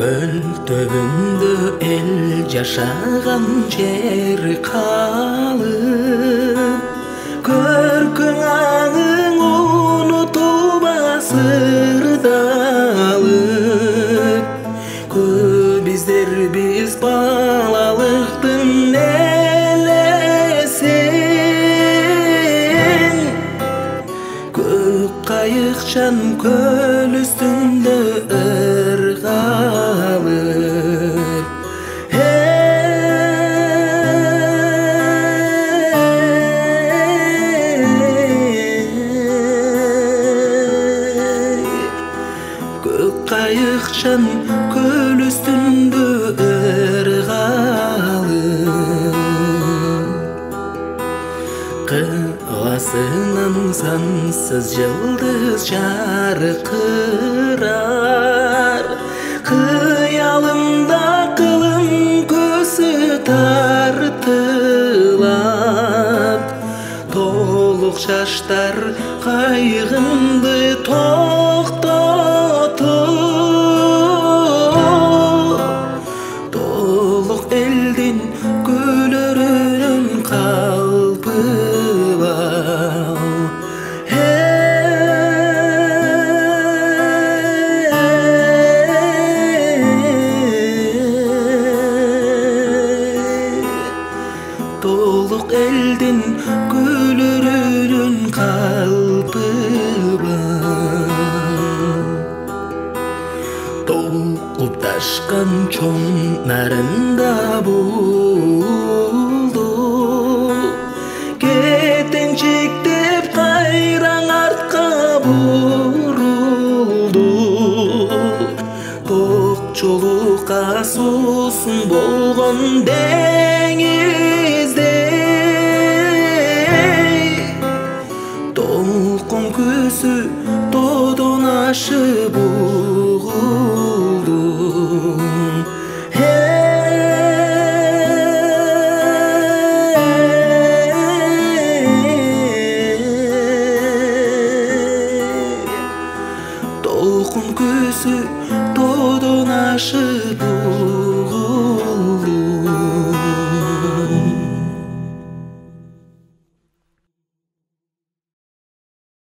Göl töbündө el жашаган жер калып, көркүң аңың унутулбас ырдалып. Көп издер биз балалыктын элесин, көк кайыкчан көл үстүндө ыргалып. Көк кайыкчан көл үстүндө ыргалып. Кыласынан сансыз жылдыз жаркырар, кыялымда кылым көзү тартылат. Толук жаштар кайгымды токтотуп, толук элдин күлөрүнүн калпы бал. Толук элдин күлөрүнүн калпы бар. Толкуп ташкан чоң нарында болду, кетенчектеп кайраң артка бурулду. Ток жолукка суусун болгон деңиздей, толкун көзү тоодон ашып угулду. Толкун көзү тоодон ашып угулду.